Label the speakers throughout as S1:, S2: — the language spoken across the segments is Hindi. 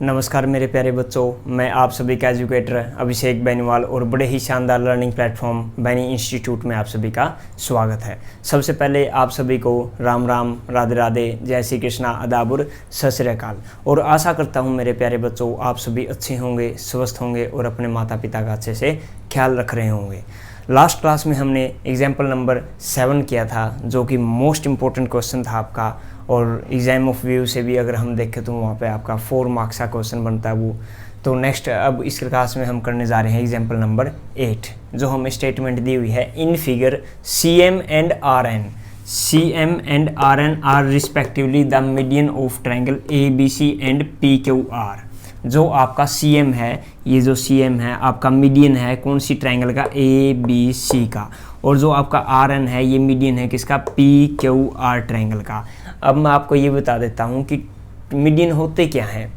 S1: नमस्कार मेरे प्यारे बच्चों, मैं आप सभी का एजुकेटर अभिषेक बेनीवाल और बड़े ही शानदार लर्निंग प्लेटफॉर्म बैनी इंस्टीट्यूट में आप सभी का स्वागत है। सबसे पहले आप सभी को राम राम, राधे राधे, जय श्री कृष्णा, अदाबुर, सत श्री अकाल। और आशा करता हूँ मेरे प्यारे बच्चों आप सभी अच्छे होंगे, स्वस्थ होंगे और अपने माता पिता का अच्छे से ख्याल रख रहे होंगे। लास्ट क्लास में हमने एग्जाम्पल नंबर 7 किया था, जो कि मोस्ट इम्पोर्टेंट क्वेश्चन था आपका, और एग्जाम ऑफ व्यू से भी अगर हम देखें तो वहाँ पे आपका 4 मार्क्स का क्वेश्चन बनता है वो। तो नेक्स्ट अब इस क्लास में हम करने जा रहे हैं एग्जाम्पल नंबर 8, जो हमें स्टेटमेंट दी हुई है। In figure CM and RN are respectively the median of triangle ABC and PQR। जो आपका CM है, ये जो CM है आपका मीडियन है कौन सी ट्रायंगल का, ABC का, और जो आपका RN है ये मीडियन है किसका, PQR ट्रायंगल का। अब मैं आपको ये बता देता हूँ कि मीडियन होते क्या हैं।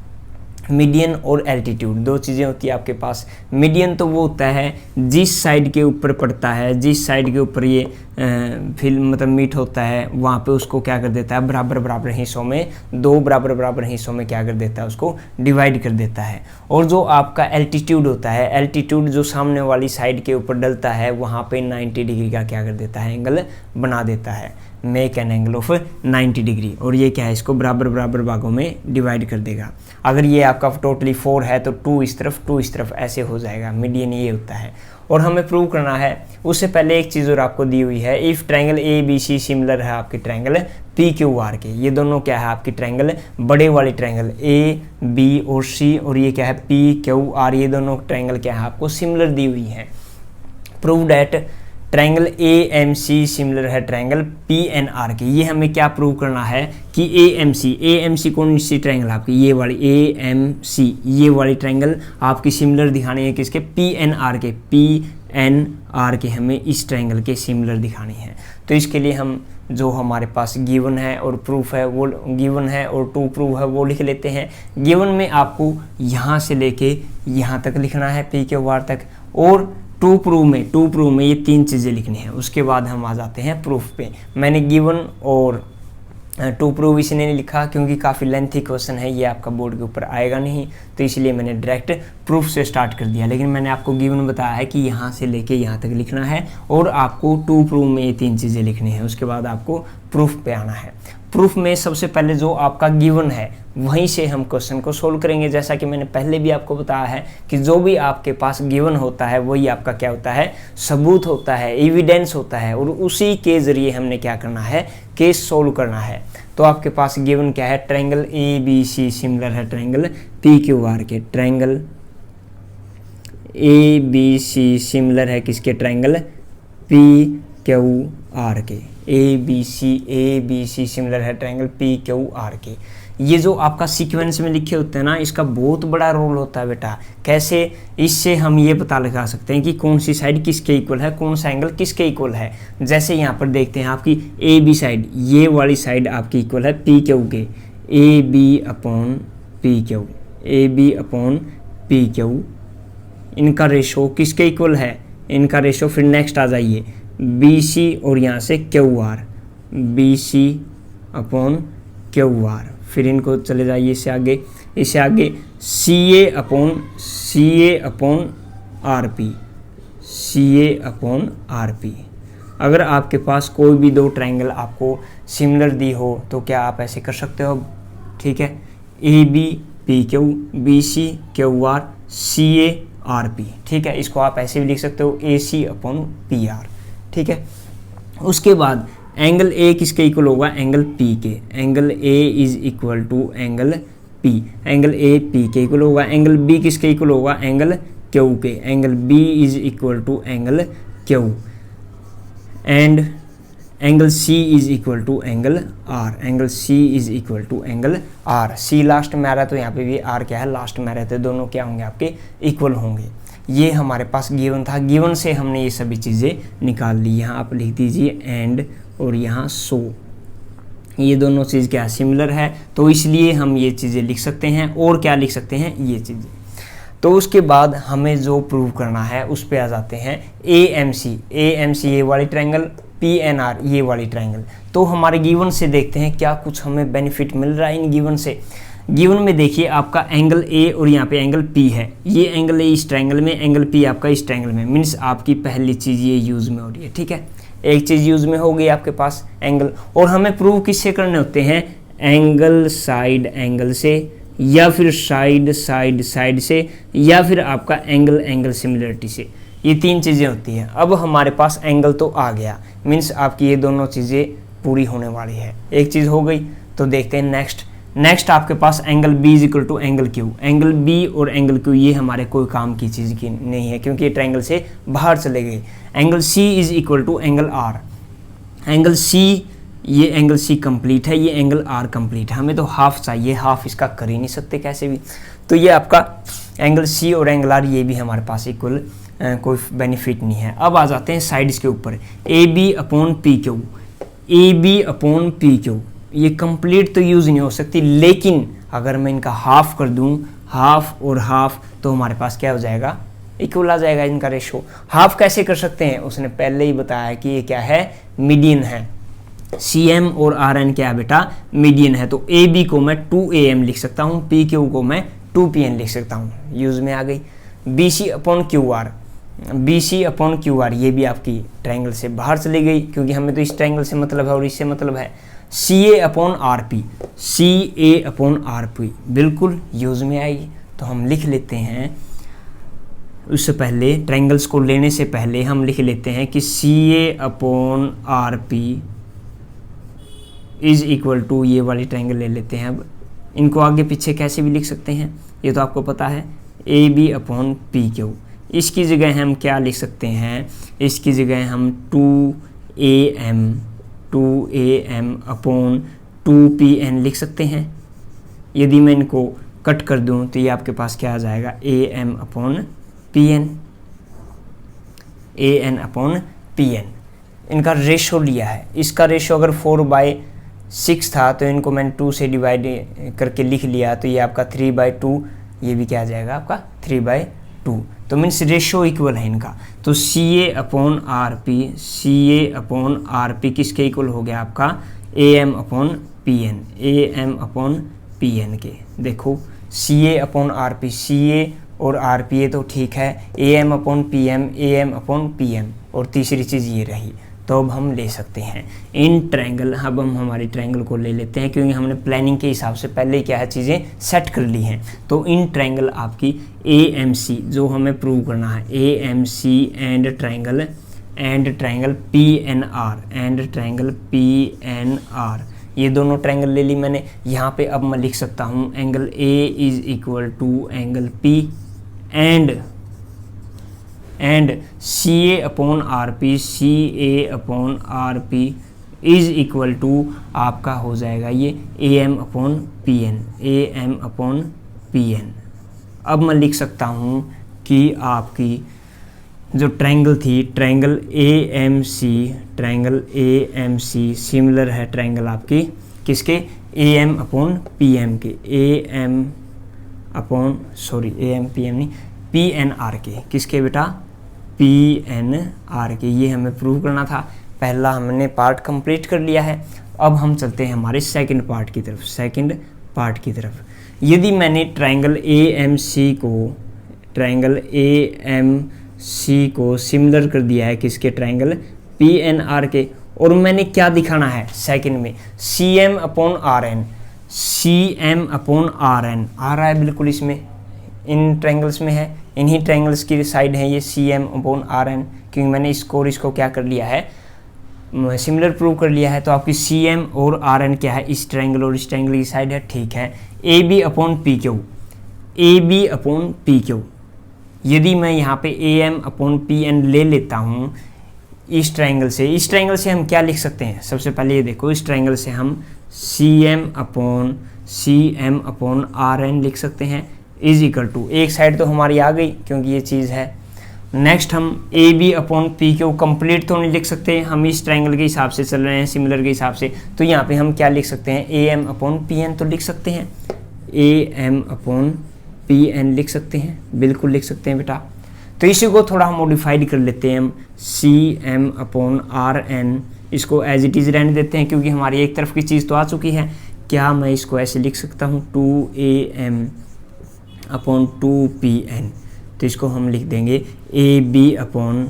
S1: मीडियन और एल्टीट्यूड दो चीज़ें होती है आपके पास। मीडियन तो वो होता है जिस साइड के ऊपर पड़ता है, जिस साइड के ऊपर ये मतलब मीट होता है, वहाँ पे उसको क्या कर देता है, बराबर बराबर हिस्सों में, 2 बराबर बराबर हिस्सों में क्या कर देता है, उसको डिवाइड कर देता है। और जो आपका एल्टीट्यूड होता है, एल्टीट्यूड जो सामने वाली साइड के ऊपर डलता है वहाँ पे 90 डिग्री का क्या कर देता है, एंगल बना देता है, make an angle of 90 degree. और ये क्या है, इसको बराबर बराबर भागों में डिवाइड कर देगा। अगर ये आपका टोटली 4 है तो 2 इस तरफ 2 इस तरफ ऐसे हो जाएगा। मीडियन ये होता है। और हमें प्रूव करना है, उससे पहले एक चीज़ और आपको दी हुई है, इफ़ ट्रायंगल ABC सिमिलर है आपकी ट्रायंगल PQR के। ये दोनों क्या है आपकी ट्रायंगल, बड़े वाली ट्रायंगल AB और C, और ये क्या है PQR, ये दोनों ट्रायंगल क्या है आपको सिमिलर दी हुई है। Prove that triangle AMC similar है ट्रायंगल PNR के। ये हमें क्या प्रूव करना है कि AMC कौन सी ट्रायंगल आपकी, ये वाली AMC, ये वाली ट्रायंगल आपकी सिमिलर दिखानी है किसके, PNR के। PNR के हमें इस ट्रायंगल के सिमिलर दिखानी है। तो इसके लिए हम जो हमारे पास गिवन है और प्रूफ है वो गिवन है और टू प्रूफ है वो लिख लेते हैं। गिवन में आपको यहाँ से लेके यहाँ तक लिखना है PQR तक, और टू प्रूव में ये 3 चीज़ें लिखनी है। उसके बाद हम आ जाते हैं प्रूफ पे। मैंने गिवन और टू प्रूव इसलिए नहीं लिखा क्योंकि काफ़ी लेंथी क्वेश्चन है, ये आपका बोर्ड के ऊपर आएगा नहीं, तो इसलिए मैंने डायरेक्ट प्रूफ से स्टार्ट कर दिया। लेकिन मैंने आपको गिवन बताया है कि यहाँ से लेके यहाँ तक लिखना है, और आपको टू प्रूव में ये 3 चीज़ें लिखनी है। उसके बाद आपको प्रूफ पे आना है। प्रूफ में सबसे पहले जो आपका गिवन है वहीं से हम क्वेश्चन को सोल्व करेंगे। जैसा कि मैंने पहले भी आपको बताया है कि जो भी आपके पास गिवन होता है वही आपका क्या होता है, सबूत होता है, एविडेंस होता है, और उसी के ज़रिए हमने क्या करना है, केस सोल्व करना है। तो आपके पास गिवन क्या है, ट्रायंगल ABC सिमिलर है ट्रायंगल PQR के। ट्रायंगल ABC सिमिलर है किसके, ट्रायंगल PQR के। ABC सिमिलर है ट्रायंगल PQR के। ये जो आपका सीक्वेंस में लिखे होते हैं ना, इसका बहुत बड़ा रोल होता है बेटा। कैसे, इससे हम ये पता लगा सकते हैं कि कौन सी साइड किसके इक्वल है, कौन सा एंगल किसके इक्वल है। जैसे यहाँ पर देखते हैं आपकी AB साइड, ये वाली साइड आपकी इक्वल है PQ के, AB अपॉन PQ। इनका रेशो किसके इक्वल है, इनका रेशो, फिर नेक्स्ट आ जाइए BC और यहाँ से QR, BC अपॉन QR। फिर इनको चले जाइए इससे आगे CA अपॉन RP। अगर आपके पास कोई भी 2 ट्रायंगल आपको सिमिलर दी हो तो क्या आप ऐसे कर सकते हो, ठीक है, AB PQ, BC QR, CA RP, ठीक है। इसको आप ऐसे भी लिख सकते हो AC अपॉन PR, ठीक है। उसके बाद एंगल A किसके इक्वल होगा, एंगल P के। Angle A is equal to angle P, angle A P के इक्वल होगा। एंगल B किसके इक्वल होगा, एंगल Q के। Angle B is equal to angle Q, and angle C is equal to angle R। Angle C is equal to angle R। C last में आ रहा है तो यहाँ पे भी R क्या है, लास्ट में रहते, दोनों क्या होंगे आपके, इक्वल होंगे। ये हमारे पास गिवन था। गिवन से हमने ये सभी चीज़ें निकाल ली। यहाँ आप लिख दीजिए एंड, और यहाँ सो, ये दोनों चीज़ क्या सिमिलर है, तो इसलिए हम ये चीज़ें लिख सकते हैं। और क्या लिख सकते हैं, ये चीज़ें। तो उसके बाद हमें जो प्रूव करना है उस पे आ जाते हैं। AMC ये वाली ट्रायंगल, PNR ये वाली ट्रायंगल। तो हमारे गिवन से देखते हैं क्या कुछ हमें बेनिफिट मिल रहा है इन गिवन से। गिवन में देखिए आपका एंगल ए और यहाँ पे एंगल पी है, ये एंगल ए इस ट्रायंगल में, एंगल पी आपका इस ट्रायंगल में, मीन्स आपकी पहली चीज़ ये यूज़ में हो रही है। ठीक है, एक चीज़ यूज़ में हो गई आपके पास एंगल, और हमें प्रूव किससे करने होते हैं, एंगल साइड एंगल से, या फिर साइड साइड साइड से, या फिर आपका एंगल एंगल सिमिलरिटी से। ये तीन चीज़ें होती हैं। अब हमारे पास एंगल तो आ गया, मीन्स आपकी ये दोनों चीज़ें पूरी होने वाली है। एक चीज़ हो गई, तो देखते हैं नेक्स्ट आपके पास angle B is equal to angle Q. Angle B और एंगल क्यू ये हमारे कोई काम की चीज़ की नहीं है, क्योंकि ये ट्रायंगल से बाहर चले गए। Angle C is equal to angle R. Angle C, ये एंगल सी कंप्लीट है, ये एंगल आर कंप्लीट है। हमें तो हाफ चाहिए, हाफ इसका कर ही नहीं सकते कैसे भी। तो ये आपका एंगल सी और एंगल आर ये भी हमारे पास इक्वल, कोई बेनिफिट नहीं है। अब आ जाते हैं साइड्स के ऊपर। A B upon P Q, A B upon P Q ये कंप्लीट तो यूज़ नहीं हो सकती, लेकिन अगर मैं इनका हाफ कर दूं, हाफ और हाफ, तो हमारे पास क्या हो जाएगा, इक्वल आ जाएगा इनका रेशो। हाफ कैसे कर सकते हैं, उसने पहले ही बताया कि ये क्या है, मीडियन है। सी एम और आर एन क्या है बेटा, मीडियन है। तो ए बी को मैं 2am लिख सकता हूँ, पी क्यू को मैं 2pn लिख सकता हूँ, यूज़ में आ गई। B C upon Q R, B C upon Q R ये भी आपकी ट्रायंगल से बाहर चली गई, क्योंकि हमें तो इस ट्रायंगल से मतलब है और इससे मतलब है। सी A upon R P, C A upon R P बिल्कुल यूज़ में आएगी। तो हम लिख लेते हैं, उससे पहले ट्रायंगल्स को लेने से पहले हम लिख लेते हैं कि C A upon R P is equal to, ये वाली ट्रायंगल ले लेते हैं। अब इनको आगे पीछे कैसे भी लिख सकते हैं, ये तो आपको पता है। A B upon P Q, इसकी जगह हम क्या लिख सकते हैं, इसकी जगह हम 2am अपॉन 2pn लिख सकते हैं। यदि मैं इनको कट कर दूं तो ये आपके पास क्या आ जाएगा, am upon pn, an upon pn। इनका रेशो लिया है, इसका रेशो अगर 4/6 था तो इनको मैंने 2 से डिवाइड करके लिख लिया, तो ये आपका 3/2, ये भी क्या आ जाएगा आपका 3/2। तो मीन्स रेशो इक्वल है इनका। तो C A upon R P, C A upon R P किसके इक्वल हो गया आपका, A M upon P N, A M upon P N के। देखो C A upon R P, C A और आर पी ए तो ठीक है, A M upon P M, A M upon P M, और तीसरी चीज़ ये रही। तो अब हम ले सकते हैं इन ट्रायंगल, अब हम हमारी ट्रायंगल को ले लेते हैं, क्योंकि हमने प्लानिंग के हिसाब से पहले क्या है चीज़ें सेट कर ली हैं। तो इन ट्रायंगल आपकी ए एम सी जो हमें प्रूव करना है, A M C and triangle P N R, and triangle P N R, ये दोनों ट्रायंगल ले ली मैंने। यहाँ पे अब मैं लिख सकता हूँ angle A is equal to angle P and C A upon R P, C A upon R P is equal to आपका हो जाएगा ये A M upon P N, A M upon P N. अब मैं लिख सकता हूँ कि आपकी जो ट्रायंगल थी, triangle A M C similar है ट्रायंगल आपकी किसके, A M upon P M के, ए एम पी एम नहीं, पी एन आर के, किसके बेटा, पी एन आर के। ये हमें प्रूव करना था। पहला हमने पार्ट कंप्लीट कर लिया है। अब हम चलते हैं हमारे सेकंड पार्ट की तरफ। यदि मैंने ट्रायंगल ए एम सी को सिमिलर कर दिया है किसके, ट्रायंगल पी एन आर के, और मैंने क्या दिखाना है सेकंड में, C M upon R N, आ रहा है बिल्कुल इसमें, इन ट्रायंगल्स में है, इन्हीं ट्रायंगल्स की साइड है ये C M upon R N, क्योंकि मैंने इसको क्या कर लिया है, सिमिलर प्रूव कर लिया है। तो आपकी सी एम और आर एन क्या है, इस ट्रायंगल और इस ट्रायंगल की साइड है, ठीक है। A B upon P Q, यदि मैं यहाँ पे A M upon P N ले लेता हूँ इस ट्रायंगल से हम क्या लिख सकते हैं, सबसे पहले ये देखो, इस ट्रायंगल से हम C M upon R N लिख सकते हैं, इज इक्वल टू, एक साइड तो हमारी आ गई क्योंकि ये चीज़ है। नेक्स्ट हम A B upon P Q complete तो नहीं लिख सकते, हम इस ट्रायंगल के हिसाब से चल रहे हैं, सिमिलर के हिसाब से, तो यहाँ पे हम क्या लिख सकते हैं, A M upon P N तो लिख सकते हैं, A M upon P N लिख सकते हैं, बिल्कुल लिख सकते हैं बेटा। तो इसी को थोड़ा हम मॉडिफाइड कर लेते हैं, हम C M upon R N, इसको एज इट इज़ रहने देते हैं, क्योंकि हमारी एक तरफ की चीज़ तो आ चुकी है। क्या मैं इसको ऐसे लिख सकता हूँ 2am अपॉन 2pn, तो इसको हम लिख देंगे ab अपॉन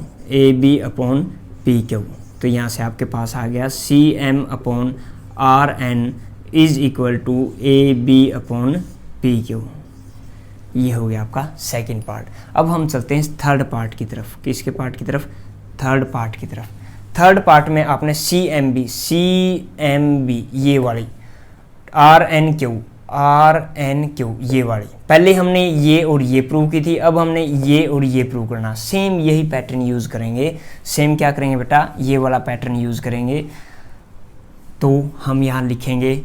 S1: pq। तो यहाँ से आपके पास आ गया cm upon rn is equal to ab upon pq। ये हो गया आपका सेकंड पार्ट। अब हम चलते हैं थर्ड पार्ट की तरफ। किसके पार्ट की तरफ? थर्ड पार्ट की तरफ। थर्ड पार्ट में आपने CMB ये वाली, RNQ ये वाली, पहले हमने ये और ये प्रूव की थी, अब हमने ये और ये प्रूव करना। सेम यही पैटर्न यूज़ करेंगे। सेम क्या करेंगे बेटा? ये वाला पैटर्न यूज़ करेंगे। तो हम यहाँ लिखेंगे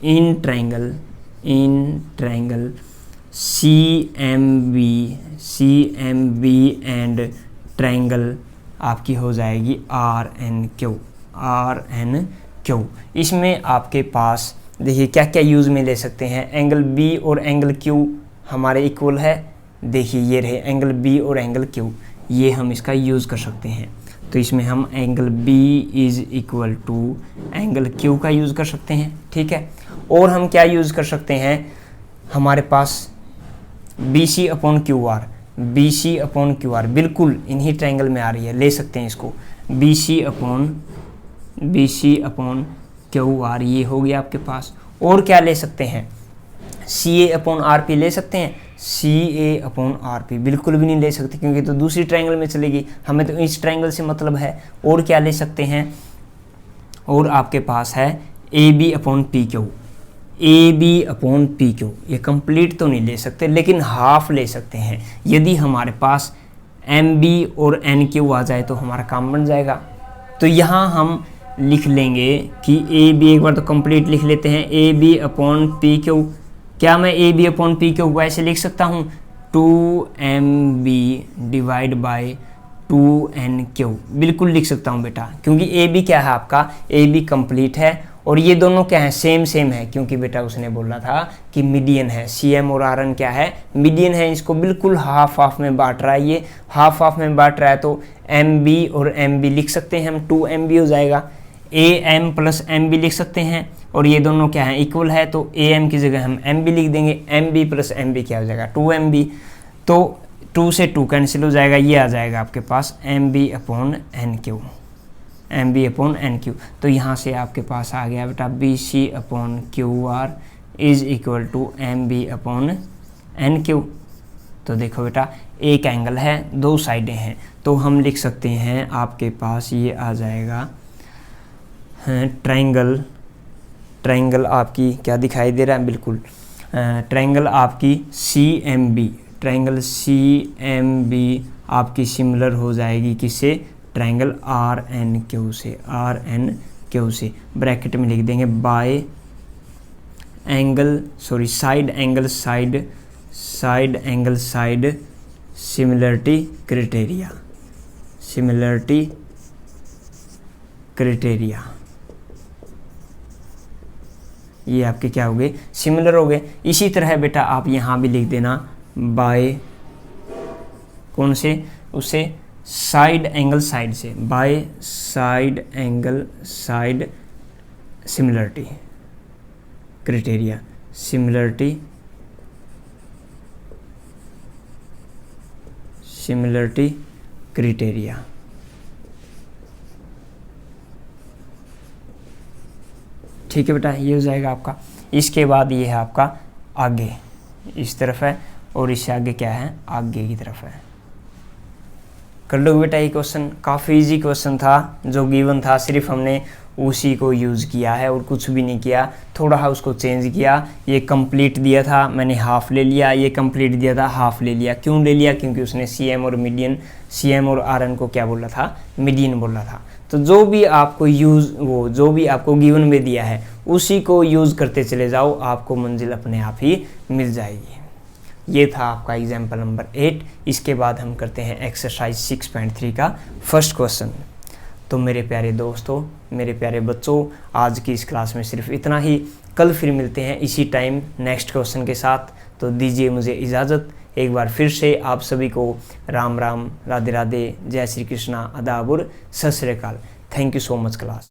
S1: in triangle CMB and triangle आपकी हो जाएगी RNQ। इसमें आपके पास देखिए क्या क्या यूज़ में ले सकते हैं। एंगल B और एंगल Q हमारे इक्वल है। देखिए ये रहे एंगल B और एंगल Q, ये हम इसका यूज़ कर सकते हैं। तो इसमें हम angle B is equal to angle Q का यूज़ कर सकते हैं, ठीक है। और हम क्या यूज़ कर सकते हैं? हमारे पास BC अपॉन QR बिल्कुल इन्हीं ट्रायंगल में आ रही है, ले सकते हैं इसको। BC अपॉन QR ये हो गया आपके पास। और क्या ले सकते हैं? CA अपॉन RP ले सकते हैं। CA अपॉन RP बिल्कुल भी नहीं ले सकते, क्योंकि तो दूसरी ट्रायंगल में चलेगी, हमें तो इस ट्रायंगल से मतलब है। और क्या ले सकते हैं? और आपके पास है AB अपॉन PQ। ये कंप्लीट तो नहीं ले सकते, लेकिन हाफ ले सकते हैं। यदि हमारे पास MB और NQ आ जाए तो हमारा काम बन जाएगा। तो यहाँ हम लिख लेंगे कि AB, एक बार तो कंप्लीट लिख लेते हैं, AB अपॉन PQ। क्या मैं AB अपॉन PQ को ऐसे लिख सकता हूँ 2MB डिवाइड बाई 2NQ? बिल्कुल लिख सकता हूँ बेटा, क्योंकि AB क्या है आपका? AB कंप्लीट है और ये दोनों क्या है? सेम है, क्योंकि बेटा उसने बोला था कि मीडियन है। CM और RN क्या है? मीडियन है। इसको बिल्कुल हाफ में बांट रहा है, ये हाफ में बांट रहा है। तो MB और MB लिख सकते हैं हम, 2MB हो जाएगा। AM प्लस MB लिख सकते हैं, और ये दोनों क्या है? इक्वल है, तो AM की जगह हम MB लिख देंगे। MB प्लस MB क्या हो जाएगा? 2MB। तो 2 से 2 कैंसिल हो जाएगा, ये आ जाएगा आपके पास MB अपॉन NQ। तो यहाँ से आपके पास आ गया बेटा BC upon QR is equal to MB upon NQ। तो देखो बेटा एक एंगल है, दो साइडें हैं, तो हम लिख सकते हैं आपके पास ये आ जाएगा ट्रायंगल आपकी क्या दिखाई दे रहा है? बिल्कुल ट्रायंगल आपकी ट्रायंगल CMB आपकी सिमिलर हो जाएगी किससे? ट्रायंगल RNQ से। ब्रैकेट में लिख देंगे by side angle similarity criteria. ये आपके क्या हो गए? सिमिलर हो गए। इसी तरह बेटा आप यहाँ भी लिख देना बाय कौन से? उससे साइड एंगल साइड से, by side angle side similarity criteria. ठीक है बेटा, ये हो जाएगा आपका। इसके बाद ये है आपका आगे, इस तरफ है, और इससे आगे क्या है? आगे की तरफ है। कर लो बेटा ये क्वेश्चन, काफ़ी इजी क्वेश्चन था, जो गिवन था सिर्फ हमने उसी को यूज़ किया है और कुछ भी नहीं किया। थोड़ा उसको चेंज किया। ये कंप्लीट दिया था, मैंने हाफ ले लिया। ये कंप्लीट दिया था, हाफ ले लिया। क्यों ले लिया? क्योंकि उसने CM और RN को क्या बोला था? मीडियन बोला था। तो जो भी आपको गिवन में दिया है उसी को यूज़ करते चले जाओ, आपको मंजिल अपने आप ही मिल जाएगी। ये था आपका एग्जाम्पल नंबर 8। इसके बाद हम करते हैं एक्सरसाइज 6.3 का फर्स्ट क्वेश्चन। तो मेरे प्यारे दोस्तों, मेरे प्यारे बच्चों, आज की इस क्लास में सिर्फ इतना ही। कल फिर मिलते हैं इसी टाइम नेक्स्ट क्वेश्चन के साथ। तो दीजिए मुझे इजाज़त। एक बार फिर से आप सभी को राम राम, राधे राधे, जय श्री कृष्णा, आदाब और सत श्री अकाल। Thank you so much class.